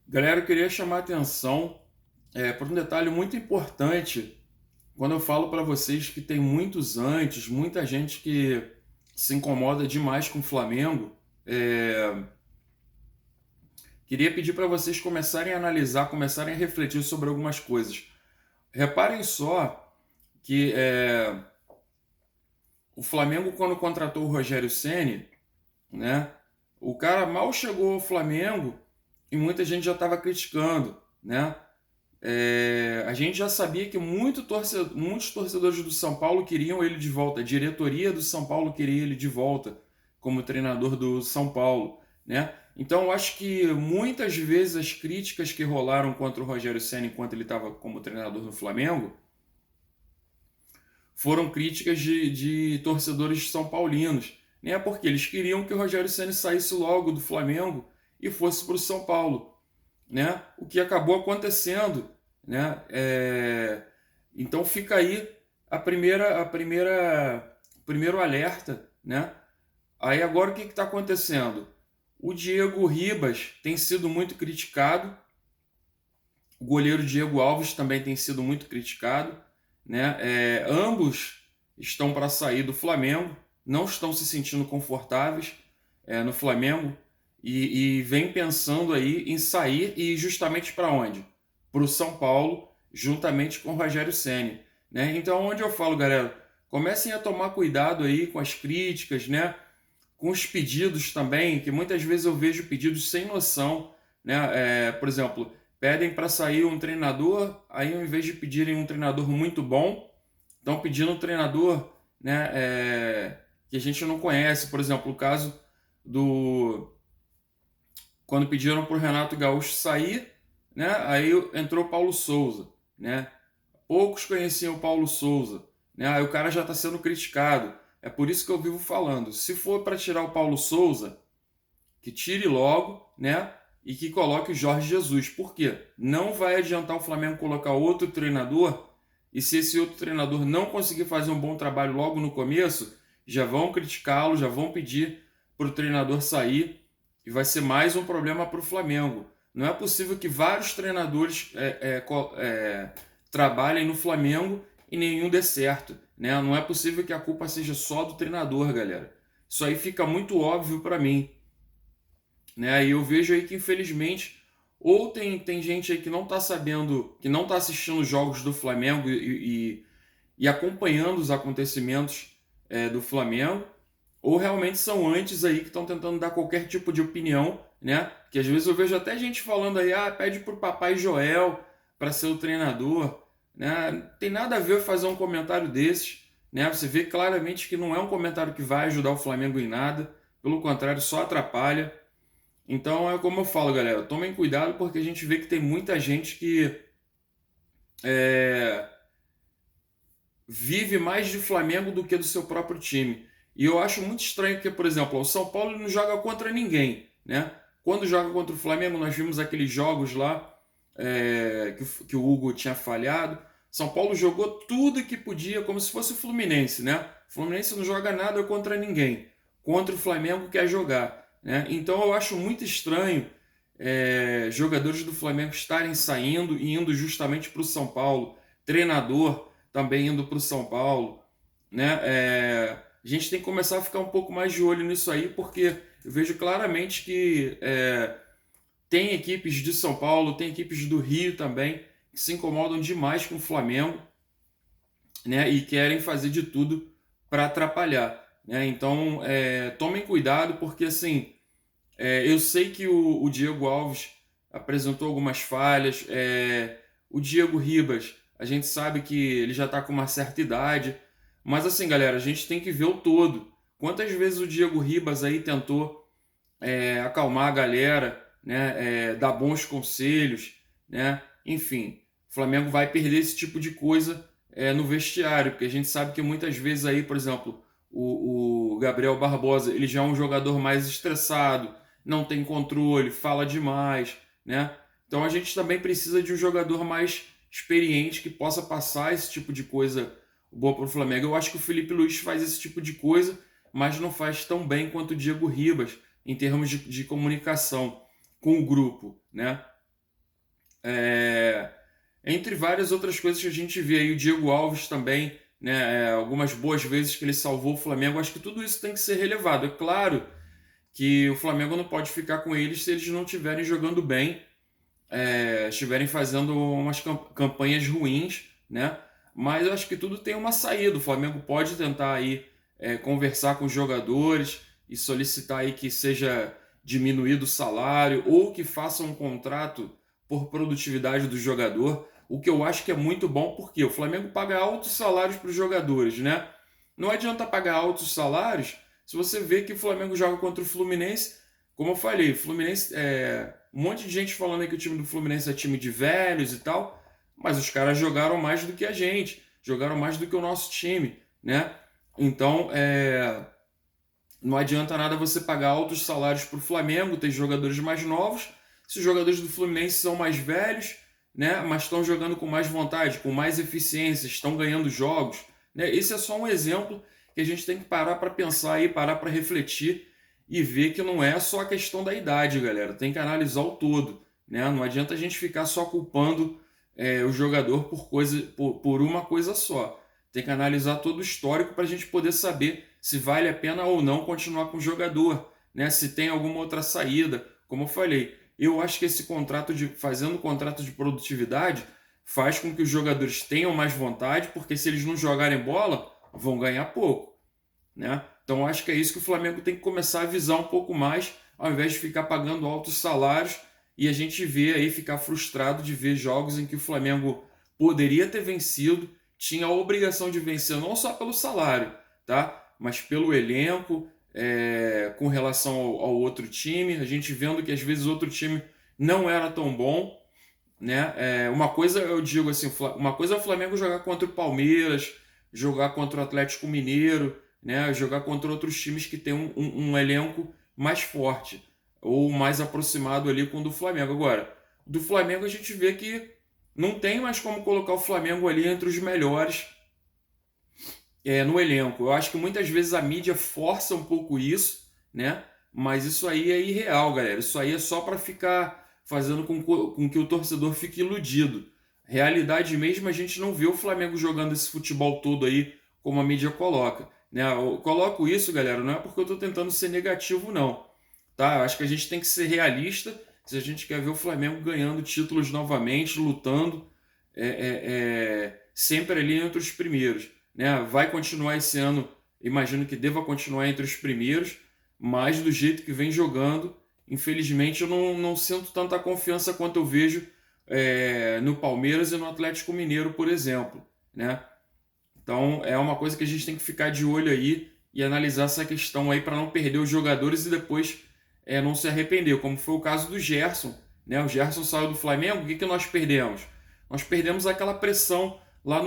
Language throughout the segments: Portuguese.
Galera, eu queria chamar a atenção para um detalhe muito importante quando eu falo para vocês que tem muitos antes, muita gente que se incomoda demais com o Flamengo. é, Queria pedir para vocês começarem a analisar, começarem a refletir sobre algumas coisas. Reparem só que o Flamengo, quando contratou o Rogério Ceni, né, o cara mal chegou ao Flamengo e muita gente já estava criticando, né? A gente já sabia que muitos torcedores do São Paulo queriam ele de volta. A diretoria do São Paulo queria ele de volta como treinador do São Paulo, né? Então eu acho que muitas vezes as críticas que rolaram contra o Rogério Ceni enquanto ele estava como treinador no Flamengo foram críticas de torcedores são paulinos, né? Porque eles queriam que o Rogério Ceni saísse logo do Flamengo e fosse para o São Paulo, né? O que acabou acontecendo, né? Então fica aí o primeiro alerta, né? Aí agora o que está acontecendo? O Diego Ribas tem sido muito criticado, o goleiro Diego Alves também tem sido muito criticado, né? Ambos estão para sair do Flamengo, não estão se sentindo confortáveis no Flamengo e vem pensando aí em sair e justamente para onde? Para o São Paulo, juntamente com o Rogério Ceni, né? Então, onde eu falo, galera, comecem a tomar cuidado aí com as críticas, né? Com os pedidos também, que muitas vezes eu vejo pedidos sem noção, né? Por exemplo, pedem para sair um treinador, aí ao invés de pedirem um treinador muito bom, estão pedindo um treinador, né? Que a gente não conhece. Por exemplo, o caso do quando pediram para o Renato Gaúcho sair, né? Aí entrou o Paulo Souza, né? Poucos conheciam o Paulo Souza, né? Aí o cara já está sendo criticado. É por isso que eu vivo falando. Se for para tirar o Paulo Souza, que tire logo, né? E que coloque o Jorge Jesus. Por quê? Não vai adiantar o Flamengo colocar outro treinador. E se esse outro treinador não conseguir fazer um bom trabalho logo no começo, já vão criticá-lo, já vão pedir para o treinador sair. E vai ser mais um problema para o Flamengo. Não é possível que vários treinadores trabalhem no Flamengo e nenhum dê certo, né? Não é possível que a culpa seja só do treinador, galera. Isso aí fica muito óbvio para mim, né? E eu vejo aí que infelizmente ou tem gente aí que não tá sabendo, que não tá assistindo os jogos do Flamengo e acompanhando os acontecimentos do Flamengo, ou realmente são antes aí que estão tentando dar qualquer tipo de opinião, né? Que às vezes eu vejo até gente falando aí, pede pro Papai Joel para ser o treinador, né? Não tem nada a ver fazer um comentário desses, né? Você vê claramente que não é um comentário que vai ajudar o Flamengo em nada, pelo contrário, só atrapalha. Então é como eu falo, galera, tomem cuidado porque a gente vê que tem muita gente que é, vive mais de Flamengo do que do seu próprio time. E eu acho muito estranho que, por exemplo, o São Paulo não joga contra ninguém, né? Quando joga contra o Flamengo, nós vimos aqueles jogos lá que o Hugo tinha falhado. São Paulo jogou tudo que podia, como se fosse o Fluminense, né? O Fluminense não joga nada contra ninguém. Contra o Flamengo quer jogar, né? Então eu acho muito estranho jogadores do Flamengo estarem saindo e indo justamente para o São Paulo. Treinador também indo para o São Paulo, né? A gente tem que começar a ficar um pouco mais de olho nisso aí, porque eu vejo claramente que tem equipes de São Paulo, tem equipes do Rio também, que se incomodam demais com o Flamengo, né? E querem fazer de tudo para atrapalhar, né? Então, tomem cuidado, porque assim, eu sei que o Diego Alves apresentou algumas falhas, o Diego Ribas, a gente sabe que ele já está com uma certa idade, mas assim, galera, a gente tem que ver o todo. Quantas vezes o Diego Ribas aí tentou acalmar a galera, né, dar bons conselhos, né? Enfim, o Flamengo vai perder esse tipo de coisa no vestiário, porque a gente sabe que muitas vezes aí, por exemplo, o Gabriel Barbosa, ele já é um jogador mais estressado, não tem controle, fala demais, né? Então a gente também precisa de um jogador mais experiente que possa passar esse tipo de coisa boa para o Flamengo. Eu acho que o Felipe Luiz faz esse tipo de coisa, mas não faz tão bem quanto o Diego Ribas em termos de comunicação com o grupo, né? É, entre várias outras coisas que a gente vê aí, o Diego Alves também, né, algumas boas vezes que ele salvou o Flamengo, acho que tudo isso tem que ser relevado. É claro que o Flamengo não pode ficar com eles se eles não estiverem jogando bem, estiverem fazendo umas campanhas ruins, né? Mas eu acho que tudo tem uma saída. O Flamengo pode tentar aí conversar com os jogadores e solicitar aí que seja diminuído o salário ou que faça um contrato por produtividade do jogador, o que eu acho que é muito bom porque o Flamengo paga altos salários para os jogadores, né? Não adianta pagar altos salários se você vê que o Flamengo joga contra o Fluminense, como eu falei, o Fluminense um monte de gente falando aí que o time do Fluminense é time de velhos e tal, mas os caras jogaram mais do que a gente, jogaram mais do que o nosso time, né? Então, não adianta nada você pagar altos salários para o Flamengo, ter jogadores mais novos, se os jogadores do Fluminense são mais velhos, né? Mas estão jogando com mais vontade, com mais eficiência, estão ganhando jogos, né? Esse é só um exemplo que a gente tem que parar para pensar aí, parar para refletir e ver que não é só a questão da idade, galera. Tem que analisar o todo, né? Não adianta a gente ficar só culpando o jogador por uma coisa só. Tem que analisar todo o histórico para a gente poder saber se vale a pena ou não continuar com o jogador, né? Se tem alguma outra saída. Como eu falei, eu acho que esse fazendo contrato de produtividade faz com que os jogadores tenham mais vontade, porque se eles não jogarem bola, vão ganhar pouco, né? Então acho que é isso que o Flamengo tem que começar a visar um pouco mais, ao invés de ficar pagando altos salários e a gente vê aí ficar frustrado de ver jogos em que o Flamengo poderia ter vencido, tinha a obrigação de vencer não só pelo salário, tá? Mas pelo elenco, com relação ao outro time, a gente vendo que às vezes o outro time não era tão bom, né? Uma coisa eu digo assim, uma coisa é o Flamengo jogar contra o Palmeiras, jogar contra o Atlético Mineiro, né? Jogar contra outros times que tem um elenco mais forte ou mais aproximado ali com o do Flamengo. Agora, do Flamengo a gente vê que não tem mais como colocar o Flamengo ali entre os melhores no elenco. Eu acho que muitas vezes a mídia força um pouco isso, né? Mas isso aí é irreal, galera. Isso aí é só para ficar fazendo com que o torcedor fique iludido. Realidade mesmo, a gente não vê o Flamengo jogando esse futebol todo aí como a mídia coloca, né? Eu coloco isso, galera, não é porque eu estou tentando ser negativo, não. Tá? Eu acho que a gente tem que ser realista se a gente quer ver o Flamengo ganhando títulos novamente, lutando sempre ali entre os primeiros, né? Vai continuar esse ano, imagino que deva continuar entre os primeiros, mas do jeito que vem jogando, infelizmente eu não sinto tanta confiança quanto eu vejo no Palmeiras e no Atlético Mineiro, por exemplo, né? Então é uma coisa que a gente tem que ficar de olho aí e analisar essa questão aí para não perder os jogadores e depois não se arrepender, como foi o caso do Gerson, né? O Gerson saiu do Flamengo, o que nós perdemos? Nós perdemos aquela pressão lá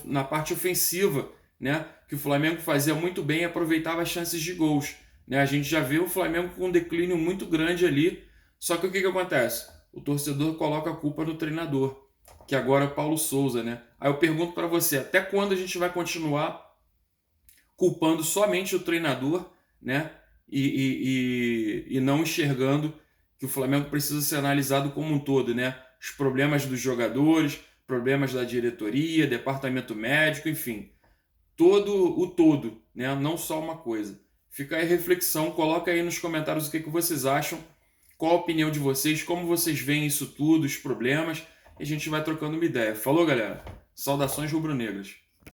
na parte ofensiva, né? Que o Flamengo fazia muito bem e aproveitava as chances de gols, né? A gente já vê o Flamengo com um declínio muito grande ali, só que o que acontece? O torcedor coloca a culpa no treinador, que agora é o Paulo Souza, né? Aí eu pergunto para você, até quando a gente vai continuar culpando somente o treinador, né? E não enxergando que o Flamengo precisa ser analisado como um todo, né? Os problemas dos jogadores, problemas da diretoria, departamento médico, enfim, todo, né? Não só uma coisa. Fica aí a reflexão, coloca aí nos comentários o que vocês acham, qual a opinião de vocês, como vocês veem isso tudo, os problemas, e a gente vai trocando uma ideia. Falou, galera? Saudações rubro-negras.